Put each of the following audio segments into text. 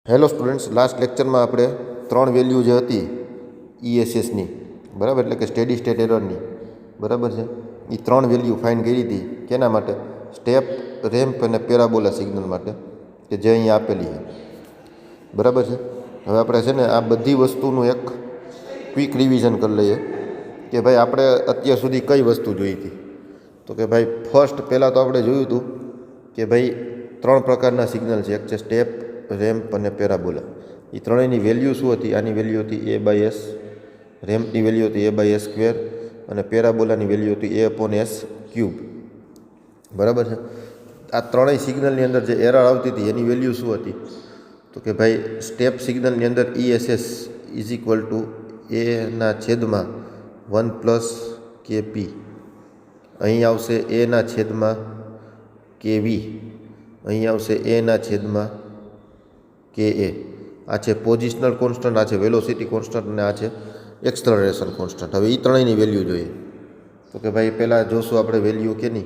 Hello students, last લેક્ચરમાં આપણે 3 value જે હતી ઈએસએસની, બરાબર, એટલે કે સ્ટેડી સ્ટેટ એરરની, બરાબર છે, એ 3 વેલ્યુ ફાઇન્ડ કરી હતી. કેના માટે? સ્ટેપ, રેમ્પ અને પેરાબોલા સિગ્નલ માટે, કે જે અહીંયા આપેલી છે, બરાબર છે. હવે આપણે છે ને આ બધી વસ્તુનું એક ક્વિક રિવિઝન કરી લઈએ કે ભાઈ આપણે અત્યાર સુધી કઈ વસ્તુ જોઈ હતી. તો કે ભાઈ ફર્સ્ટ પહેલાં તો આપણે જોયું હતું કે ભાઈ 3 પ્રકારના સિગ્નલ છે. એક છે સ્ટેપ, રેમ્પ અને પેરાબોલા. એ ત્રણેયની વેલ્યુ શું હતી? આની વેલ્યુ હતી A/S, રેમ્પની વેલ્યુ હતી A/S², અને પેરાબોલાની વેલ્યુ હતી A/S³, બરાબર છે. આ ત્રણેય સિગ્નલની અંદર જે એરર આવતી હતી એની વેલ્યુ શું હતી? તો કે ભાઈ સ્ટેપ સિગ્નલની અંદર ESS is equal to A/1 + KP, અહીં આવશે A/KV, અહીં આવશે A/KA. આ છે પોઝિશનલ કોન્સ્ટન્ટ, આ છે વેલોસિટી કોન્સ્ટન્ટ અને આ છે એક્સલરેશન કોન્સ્ટન્ટ. હવે એ ત્રણેયની વેલ્યુ જોઈએ. તો કે ભાઈ પહેલાં જોશું આપણે વેલ્યુ કેની,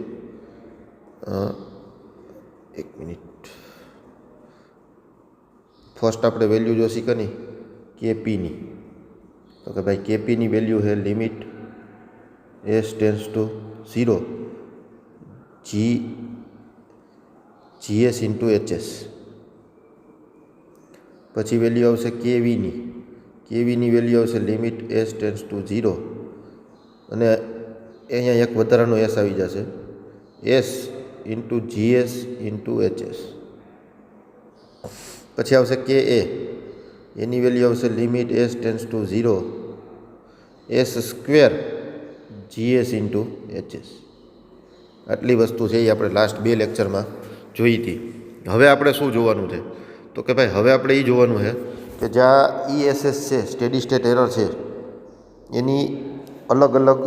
એક મિનિટ, ફર્સ્ટ આપણે વેલ્યુ જોશી કેની? KPની. તો કે ભાઈ KPની વેલ્યુ છે લિમિટ S → 0 GS × HS. પછી વેલ્યુ આવશે KVની વેલ્યુ આવશે લિમિટ S → 0, અને અહીંયા એક વધારાનો S આવી જશે, S × GS × HS. પછી આવશે KA, એની વેલ્યુ આવશે limit S → 0 S² GS × HS. આટલી વસ્તુ છે એ આપણે લાસ્ટ 2 લેક્ચરમાં જોઈ હતી. હવે આપણે શું જોવાનું છે? તો કે ભાઈ હવે આપણે એ જોવાનું છે કે જ્યાં ESS છે, સ્ટેડી સ્ટેટ એરર છે, એની અલગ અલગ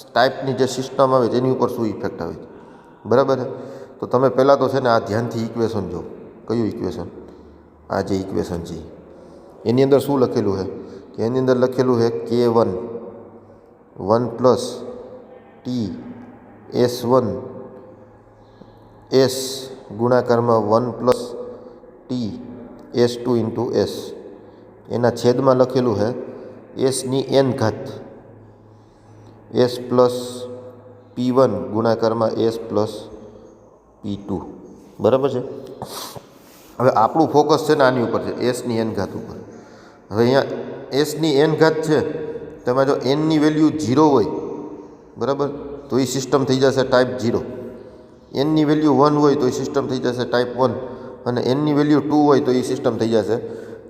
ટાઈપની જે સિસ્ટમ આવે તેની ઉપર શું ઇફેક્ટ આવે છે, બરાબર છે. તો તમે પહેલાં તો છે ને આ ધ્યાનથી ઇક્વેશન જો. કયું ઇક્વેશન? આ જે ઇક્વેશન છે એની અંદર શું લખેલું છે? કે એની અંદર લખેલું છે K1 1 + T S1 S ગુણાકારમાં 1 + T S2 × S, એના છેદમાં લખેલું છે S⁻n S + P1 ગુણાકારમાં S + P2, બરાબર છે. હવે આપણું ફોકસ છે ને આની ઉપર છે, S⁻n ઉપર. હવે અહીંયા S⁻n છે, તેમાં જો nની વેલ્યુ 0 હોય, બરાબર, તો એ સિસ્ટમ થઈ જશે ટાઈપ 0. nની વેલ્યુ 1 હોય તો એ સિસ્ટમ થઈ જશે ટાઈપ 1, અને nની વેલ્યુ 2 હોય તો એ સિસ્ટમ થઈ જશે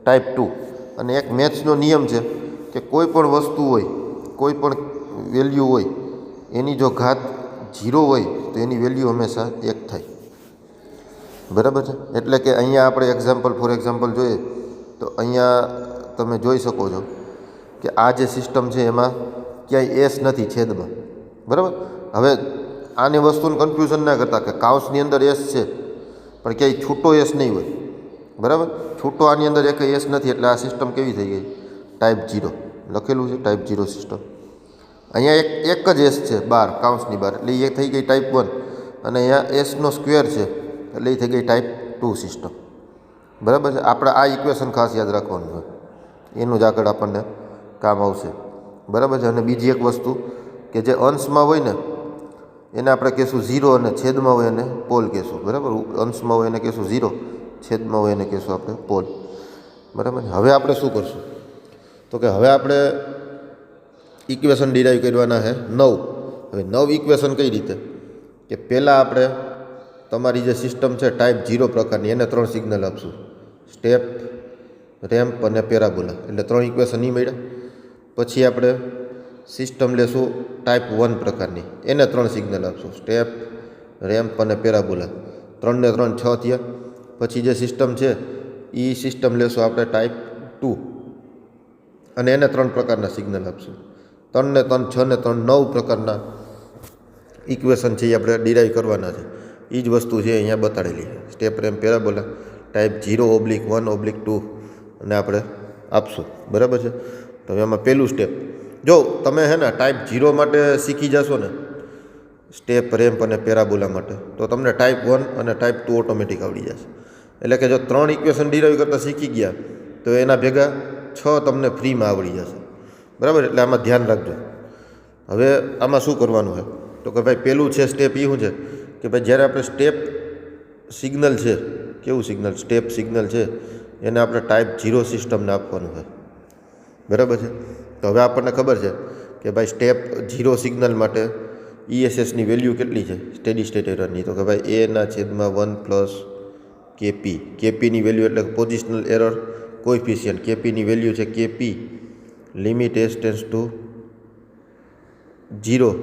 ટાઈપ 2. અને એક મેથ્સનો નિયમ છે કે કોઈ પણ વસ્તુ હોય, કોઈ પણ વેલ્યુ હોય, એની જો ઘાત 0 હોય તો એની વેલ્યુ હંમેશા 1 થાય, બરાબર છે. એટલે કે અહીંયા આપણે ફોર એક્ઝામ્પલ જોઈએ તો અહીંયા તમે જોઈ શકો છો કે આ જે સિસ્ટમ છે એમાં ક્યાંય S નથી છેદમાં, બરાબર. હવે આની વસ્તુનું કન્ફ્યુઝન ના કરતા કે કાઉન્સની અંદર S છે પણ ક્યાંય છૂટો S નહીં હોય, બરાબર. છૂટો આની અંદર એક S નથી, એટલે આ સિસ્ટમ કેવી થઈ ગઈ? ટાઈપ 0 લખેલું છે, ટાઈપ 0 સિસ્ટમ. અહીંયા એક જ S છે બહાર, કાઉન્સની બહાર, એટલે એ થઈ ગઈ ટાઈપ 1, અને અહીંયા S² છે એટલે એ થઈ ગઈ ટાઈપ 2 સિસ્ટમ, બરાબર છે. આપણે આ ઇક્વેશન ખાસ યાદ રાખવાનું છે, એનું જ આગળ આપણને કામ આવશે, બરાબર છે. અને બીજી એક વસ્તુ કે જે અંશમાં હોય ને એને આપણે કહેશું 0, અને છેદમાં હોય એને પોલ કહેશું, બરાબર. અંશમાં હોય એને કહેશું 0, છેદમાં હોય એને કહેશું આપણે પોલ, બરાબર. હવે આપણે શું કરશું? તો કે હવે આપણે ઇક્વેશન ડિરાઈવ કરવાના છે 9. હવે 9 ઇક્વેશન કઈ રીતે? કે પહેલાં આપણે તમારી જે સિસ્ટમ છે ટાઈપ 0 પ્રકારની, એને 3 સિગ્નલ આપશું, સ્ટેપ, રેમ્પ અને પેરાબોલા, એટલે 3 ઇક્વેશન નહીં મળ્યા. પછી આપણે સિસ્ટમ લેશું ટાઈપ 1 પ્રકારની, એને 3 સિગ્નલ આપશું, સ્ટેપ, રેમ્પ અને પેરાબોલા, 3 ને 3 6 થયા. પછી જે સિસ્ટમ છે એ સિસ્ટમ લેશું આપણે ટાઈપ 2, અને એને 3 પ્રકારના સિગ્નલ આપશું, 3 ને 3 6 ને 3 9 પ્રકારના ઇક્વેશન છે એ આપણે ડિરાઈવ કરવાના છે. એ જ વસ્તુ છે અહીંયા બતાડેલી છે, સ્ટેપ, રેમ્પ, પેરાબોલા, ટાઈપ 0/1/2, અને આપણે આપશું, બરાબર છે. તો એમાં પહેલું સ્ટેપ જો તમે છે ને ટાઈપ 0 માટે શીખી જશો ને, સ્ટેપ, રેમ્પ અને પેરાબોલા માટે, તો તમને ટાઈપ 1 અને ટાઈપ 2 ઓટોમેટિક આવડી જશે. એટલે કે જો 3 ઇક્વેશન ડિરાઈવ કરતાં શીખી ગયા તો એના ભેગા 6 તમને ફ્રીમાં આવડી જશે, બરાબર. એટલે આમાં ધ્યાન રાખજો. હવે આમાં શું કરવાનું છે તો કે ભાઈ પહેલું છે સ્ટેપ એ શું છે કે ભાઈ જ્યારે આપણે સ્ટેપ સિગ્નલ છે, કેવું સિગ્નલ, સ્ટેપ સિગ્નલ છે, એને આપણે ટાઈપ 0 સિસ્ટમને આપવાનું છે, બરાબર છે. તો હવે આપણને ખબર છે કે ભાઈ સ્ટેપ 0 સિગ્નલ માટે ESSની વેલ્યુ કેટલી છે સ્ટેડી સ્ટેટ એરરની, તો કે ભાઈ A/1 + KP. KPની વેલ્યુ એટલે પોઝિશનલ એરર કોએફિશિયન્ટ. KPની વેલ્યુ છે KP limit S tends to 0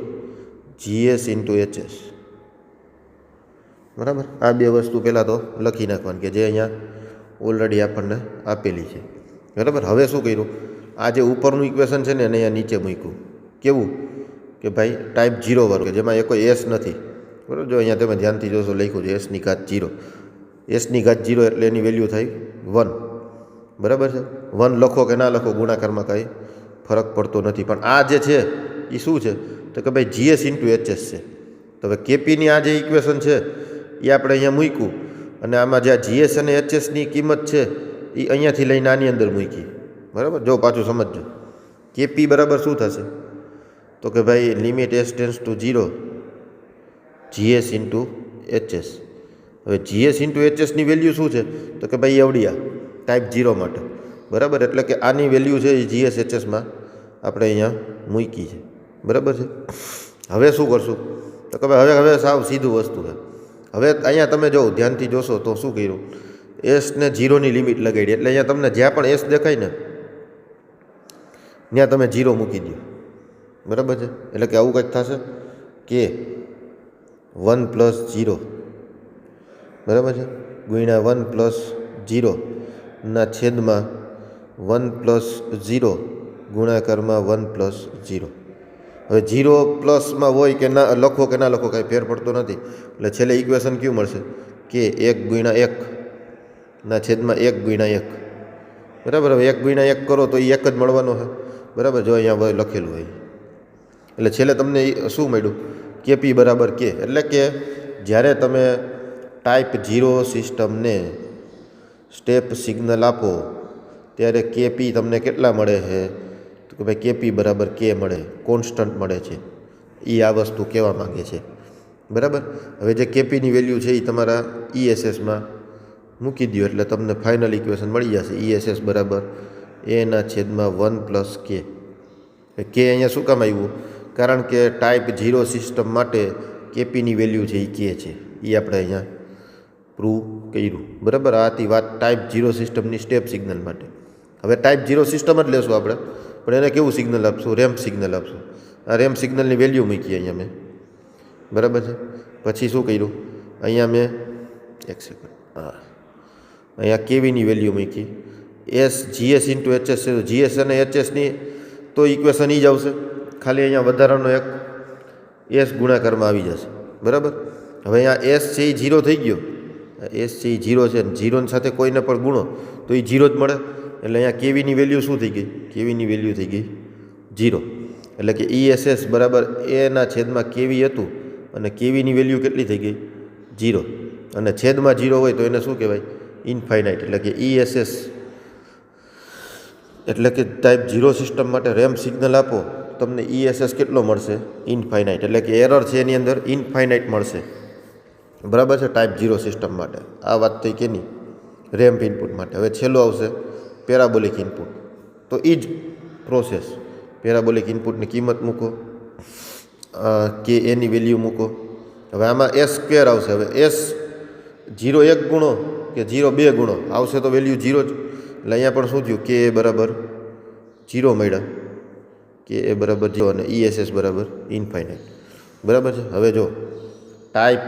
GS × HS, બરાબર. આ બે વસ્તુ પહેલાં તો લખી નાખવાની કે જે અહીંયા ઓલરેડી આપણને આપેલી છે, બરાબર. હવે શું કર્યું, આ જે ઉપરનું ઇક્વેશન છે ને એને અહીંયા નીચે મૂક્યું. કેવું કે ભાઈ ટાઈપ 0 વાળું, કે જેમાં એ કોઈ S નથી, બરાબર. જો અહીંયા તમે ધ્યાનથી જોશો લખ્યું છે S⁻0. S⁻0 એટલે એની વેલ્યુ થાય 1, બરાબર છે. 1 લખો કે ના લખો ગુણાકારમાં કાંઈ ફરક પડતો નથી. પણ આ જે છે એ શું છે તો કે ભાઈ GS × HS છે. તો હવે KPની આ જે ઇક્વેશન છે એ આપણે અહીંયા મૂક્યું અને આમાં જે આ GS અને HSની કિંમત છે એ અહીંયાથી લઈને આની અંદર મૂકી, બરાબર. જો પાછું સમજજો, KP બરાબર શું થશે તો કે ભાઈ limit S tends to 0 GS × HS. હવે GS × HSની વેલ્યુ શું છે તો કે ભાઈ એવડિયા ટાઈપ 0 માટે, બરાબર. એટલે કે આની વેલ્યુ છે એ GS HSમાં આપણે અહીંયા મૂકી છે, બરાબર છે. હવે શું કરશું તો કે ભાઈ હવે સાવ સીધું વસ્તુ છે. હવે અહીંયા તમે જો ધ્યાનથી જોશો તો શું કર્યું, S ને 0ની લિમિટ લગાડી. એટલે અહીંયા તમને જ્યાં પણ S દેખાય ને ત્યાં તમે 0 મૂકી દો, બરાબર છે. એટલે કે આવું કંઈક થશે કે 1 + 0, બરાબર છે, ગુણ્યા 1 + 0 ના છેદમાં 1 + 0 ગુણાકારમાં 1 + 0. હવે 0 પ્લસમાં હોય કે ના લખો કે ના લખો કાંઈ ફેર પડતો નથી. એટલે છેલ્લે ઇક્વેશન કયું મળશે કે 1 × 1 ના છેદમાં 1 × 1, બરાબર. હવે 1 × 1 કરો તો એ 1 જ મળવાનો છે, બરાબર. જો અહીંયા લખેલું હોય એટલે છેલ્લે તમને શું મળ્યું KP = K. એટલે કે જ્યારે તમે ટાઈપ 0 સિસ્ટમને સ્ટેપ સિગ્નલ આપો ત્યારે KP તમને કેટલા મળે છે તો કે ભાઈ KP = K મળે, કોન્સ્ટન્ટ મળે છે. એ આ વસ્તુ કહેવા માગે છે, બરાબર. હવે જે KPની વેલ્યુ છે એ તમારા ESSમાં મૂકી દો એટલે તમને ફાઇનલ ઇક્વેશન મળી જશે. ESS = A/1 + K. K અહીંયા શું કામ આવ્યું, કારણ કે ટાઈપ 0 સિસ્ટમ માટે KPની વેલ્યુ છે એ K છે. એ આપણે અહીંયા પ્રૂવ કર્યું, બરાબર. આ હતી વાત ટાઈપ 0 સિસ્ટમની સ્ટેપ સિગ્નલ માટે. હવે ટાઈપ 0 સિસ્ટમ જ લેશું આપણે, પણ એને કેવું સિગ્નલ આપશું, રેમ્પ સિગ્નલ આપશું. આ રેમ્પ સિગ્નલની વેલ્યુ મૂકી અહીંયા મેં, બરાબર છે. પછી શું કર્યું, અહીંયા મેં એક સેકન્ડ, હા, અહીંયા KVની વેલ્યુ મૂકી. GS × HS છે, તો GS અને HSની તો ઇક્વેશન એ જ આવશે, ખાલી અહીંયા વધારાનો એક S ગુણાકારમાં આવી જશે, બરાબર. હવે અહીંયા S છે એ 0 થઈ ગયો, S છે એ 0 છે, 0 સાથે કોઈને પણ ગુણો તો એ 0 જ મળે. એટલે અહીંયા KVની વેલ્યુ શું થઈ ગઈ, KVની વેલ્યુ થઈ ગઈ 0. એટલે કે ESS = A/KV હતું અને KVની વેલ્યુ કેટલી થઈ ગઈ 0. અને છેદમાં 0 હોય તો એને શું કહેવાય, ઇન્ફાઇનાઇટ. એટલે કે ESS એટલે કે ટાઈપ 0 સિસ્ટમ માટે રેમ્પ સિગ્નલ આપો તમને ESS કેટલો મળશે, ઇન્ફાઇનાઇટ. એટલે કે એરર છે એની અંદર ઇન્ફાઇનાઇટ મળશે, બરાબર છે, ટાઈપ 0 સિસ્ટમ માટે. આ વાત થઈ કેની, રેમ્પ ઇનપુટ માટે. હવે છેલ્લો આવશે પેરાબોલિક ઇનપુટ. તો એ જ પ્રોસેસ, પેરાબોલિક ઇનપુટની કિંમત મૂકો, કે એની વેલ્યુ મૂકો. હવે આમાં S² આવશે. હવે S 0 1 ગુણો કે 0 2 ગુણો આવશે તો વેલ્યુ 0 જ. એટલે અહીંયા પણ શું થયું, K = 0 મળ્યા, K = 0 અને ESS = ઇન્ફાઇનાઇટ, બરાબર છે. હવે જો ટાઈપ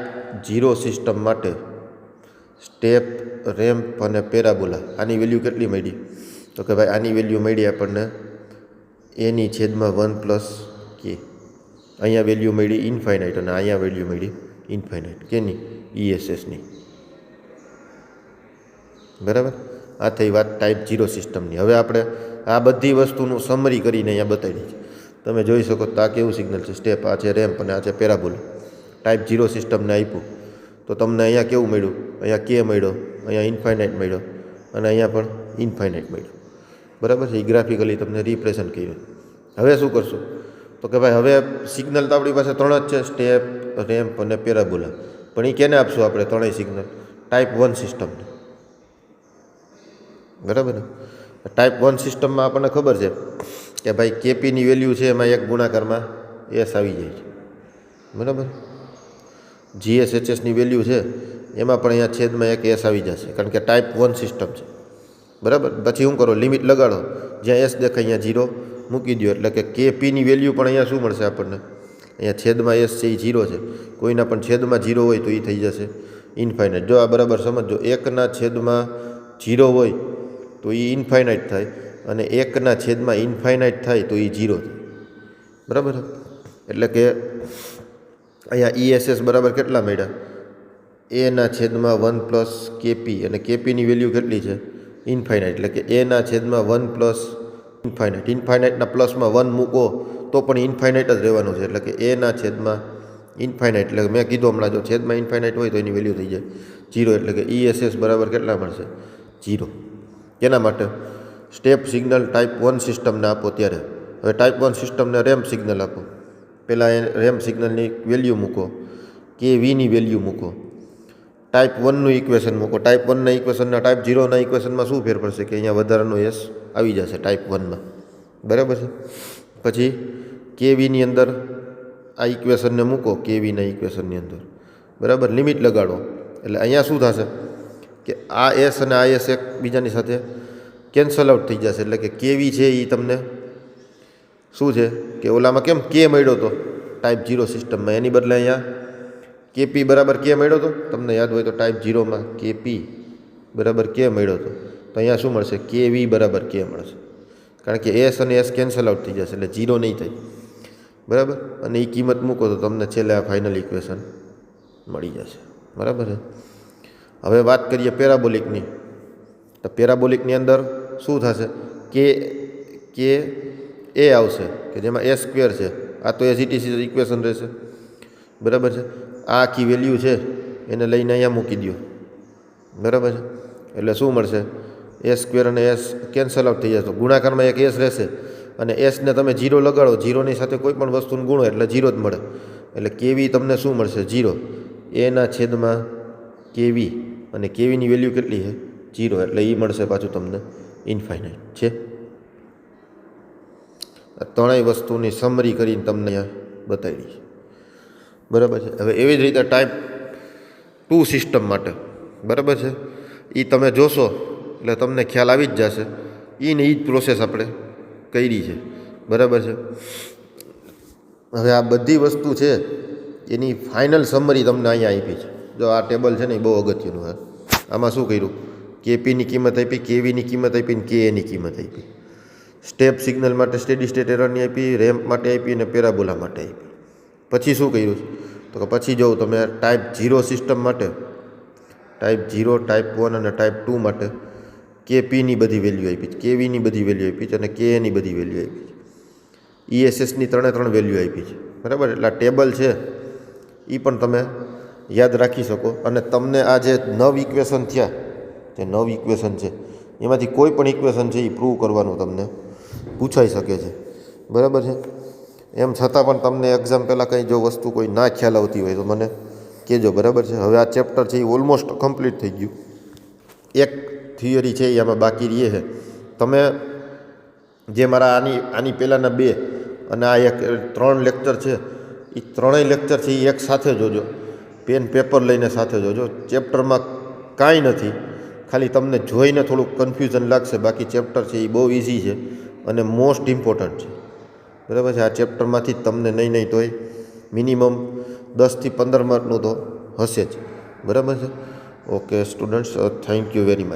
0 સિસ્ટમ માટે સ્ટેપ, રેમ્પ અને પેરાબોલા આની વેલ્યુ કેટલી મળી તો કે ભાઈ આની વેલ્યુ મળી આપણને A/1 + K. અહીંયા વેલ્યુ મળી ઇન્ફાઇનાઇટ અને અહીંયા વેલ્યુ મળી ઇન્ફાઇનાઇટ. કેની, ESSની, બરાબર. આ થઈ વાત ટાઈપ 0 સિસ્ટમની. હવે આપણે આ બધી વસ્તુનું સમરી કરીને અહીંયા બતાવી છે. તમે જોઈ શકો તો આ કેવું સિગ્નલ છે, સ્ટેપ, આ છે રેમ્પ અને આ છે પેરાબોલા. ટાઈપ 0 સિસ્ટમને આપ્યું તો તમને અહીંયા કેવું મળ્યું, અહીંયા K મળ્યો અહીંયા ઇન્ફાઇનાઇટ મળ્યો અને અહીંયા પણ ઇન્ફાઇનાઇટ મળ્યો. બરાબર છે. એ ગ્રાફિકલી તમને રિપ્રેઝન્ટ કર્યું. હવે શું કરશું તો કે ભાઈ હવે સિગ્નલ તો આપણી પાસે 3 જ છે, સ્ટેપ, રેમ્પ અને પેરાબોલા. પણ એ કેને આપશું આપણે ત્રણેય સિગ્નલ? ટાઈપ 1 સિસ્ટમને. બરાબર ને? ટાઈપ 1 સિસ્ટમમાં આપણને ખબર છે કે ભાઈ કેપીની વેલ્યુ છે એમાં એક ગુણાકારમાં એસ આવી જાય છે. બરાબર. જીએસએચએસની વેલ્યુ છે એમાં પણ અહીંયા છેદમાં એક એસ આવી જશે, કારણ કે ટાઈપ 1 સિસ્ટમ છે. બરાબર. પછી શું કરો? લિમિટ લગાડો, જ્યાં એસ દેખાય અહીંયા 0 મૂકી દો, એટલે કે કેપીની વેલ્યુ પણ અહીંયા શું મળશે આપણને? અહીંયા છેદમાં એસ છે એ 0 છે. કોઈના પણ છેદમાં 0 હોય તો એ થઈ જશે ઇન્ફાઇનાઇટ. જો આ બરાબર સમજો, 1/0 હોય તો એ ઇન્ફાઇનાઇટ થાય અને 1/∞ ઇન્ફાઇનાઇટ થાય તો એ 0 થાય. બરાબર. એટલે કે અહીંયા ESS બરાબર કેટલા મળ્યા? A/1 પ્લસ કેપી, અને કેપીની વેલ્યુ કેટલી છે? ઇન્ફાઇનાઇટ. એટલે કે A/1 પ્લસ ઇન્ફાઇનાઇટ. ઇન્ફાઇનાઇટના પ્લસમાં 1 મૂકો તો પણ ઇન્ફાઇનાઇટ જ રહેવાનું છે. એટલે કે A/ઇન્ફાઇનાઇટ. એટલે મેં કીધું હમણાં, જો છેદમાં ઇન્ફાઇનાઇટ હોય તો એની વેલ્યુ થઈ જાય 0. એટલે કે ESS બરાબર કેટલા મળશે? 0. કેના માટે? સ્ટેપ સિગ્નલ ટાઈપ 1 સિસ્ટમને આપો ત્યારે. હવે ટાઈપ 1 સિસ્ટમને રેમ્પ સિગ્નલ આપો. પહેલાં રેમ્પ સિગ્નલની વેલ્યુ મૂકો, KVની વેલ્યુ મૂકો, ટાઈપ 1નું ઇક્વેશન મૂકો. ટાઈપ 1ના ઇક્વેશનના ટાઈપ 0ના ઇક્વેશનમાં શું ફેર પડશે? કે અહીંયા વધારાનો એસ આવી જશે ટાઈપ 1માં. બરાબર છે. પછી KVની અંદર આ ઇક્વેશનને મૂકો, KVના ઇક્વેશનની અંદર. બરાબર. લિમિટ લગાડો, એટલે અહીંયા શું થશે કે આ એસ અને આ એસ એકબીજાની સાથે કેન્સલ આઉટ થઈ જશે. એટલે કે KV છે એ તમને શું છે કે ઓલામાં કેમ કે મળ્યો હતો ટાઈપ 0 સિસ્ટમમાં, એની બદલે અહીંયા કેપી બરાબર કે મળ્યો હતો. તમને યાદ હોય તો ટાઈપ 0માં કેપી બરાબર કે મળ્યો હતો, તો અહીંયા શું મળશે? KV બરાબર કે મળશે. કારણ કે એસ અને એસ કેન્સલ આઉટ થઈ જશે, એટલે 0 નહીં થાય. બરાબર. અને એ કિંમત મૂકો તો તમને છેલ્લે આ ફાઇનલ ઇક્વેશન મળી જશે. બરાબર છે. હવે વાત કરીએ પેરાબોલિકની. તો પેરાબોલિકની અંદર શું થશે? કે એ આવશે કે જેમાં S² છે. આ તો એઝ ઇટ ઇઝ ઇક્વેશન રહેશે. બરાબર છે. આ આખી વેલ્યુ છે એને લઈને અહીંયા મૂકી દો. બરાબર છે. એટલે શું મળશે? S² અને S કેન્સલ આઉટ થઈ જશે. ગુણાકારમાં એક S રહેશે અને એસને તમે 0 લગાડો, 0ની સાથે કોઈ પણ વસ્તુને ગુણો એટલે 0 જ મળે. એટલે KV તમને શું મળશે? 0. A/, KV, અને KVની વેલ્યુ કેટલી છે? 0. એટલે એ મળશે પાછું તમને ઇન્ફાઇનાઇટ છે. ત્રણેય વસ્તુની સમરી કરીને તમને અહીંયા બતાવી છે. બરાબર છે. હવે એવી જ રીતે ટાઈપ 2 સિસ્ટમ માટે, બરાબર છે, એ તમે જોશો એટલે તમને ખ્યાલ આવી જ જશે. એને એ જ પ્રોસેસ આપણે કરી છે. બરાબર છે. હવે આ બધી વસ્તુ છે એની ફાઇનલ સમરી તમને અહીંયા આપી છે. જો આ ટેબલ છે ને એ બહુ અગત્યનું છે. આમાં શું કર્યું? કેપીની કિંમત આપી, કેવીની કિંમત આપી અને કેએની કિંમત આપી. સ્ટેપ સિગ્નલ માટે સ્ટેડી સ્ટેટ એરરની આપી, રેમ્પ માટે આપી અને પેરાબોલા માટે આપી. પછી શું કર્યું? તો કે પછી જોઉં તમે ટાઈપ 0 સિસ્ટમ માટે, ટાઈપ 0, ટાઈપ 1 અને ટાઈપ 2 માટે કેપીની બધી વેલ્યુ આપી છે, કેવીની બધી વેલ્યુ આપી છે અને કેએની બધી વેલ્યુ આપી છે. ESSની 3 વેલ્યુ આપી છે. બરાબર. એટલે આ ટેબલ છે એ પણ તમે યાદ રાખી શકો. અને તમને આ જે 9 ઇક્વેશન થયા, જે 9 ઇક્વેશન છે એમાંથી કોઈ પણ ઇક્વેશન છે એ પ્રૂવ કરવાનું તમને પૂછાઈ શકે છે. બરાબર છે. એમ છતાં પણ તમને એક્ઝામ પહેલાં કંઈ જો વસ્તુ કોઈ ના ખ્યાલ આવતી હોય તો મને કહેજો. બરાબર છે. હવે આ ચેપ્ટર છે એ ઓલમોસ્ટ કમ્પ્લીટ થઈ ગયું. એક થિયરી છે એ આમાં બાકી રહે છે. તમે જે મારા આની પહેલાંના 2 અને આ એક 3 લેક્ચર છે એ ત્રણેય લેક્ચર છે એ એક સાથે જોજો. પેન પેપર લઈને સાથે જોજો. ચેપ્ટરમાં કાંઈ નથી, ખાલી તમને જોઈને થોડુંક કન્ફ્યુઝન લાગશે. બાકી ચેપ્ટર છે એ બહુ ઇઝી છે અને મોસ્ટ ઇમ્પોર્ટન્ટ છે. બરાબર છે. આ ચેપ્ટરમાંથી જ તમને નહીં તોય મિનિમમ 10 થી 15 માર્કનું તો હશે જ. બરાબર છે. Okay students, thank you very much.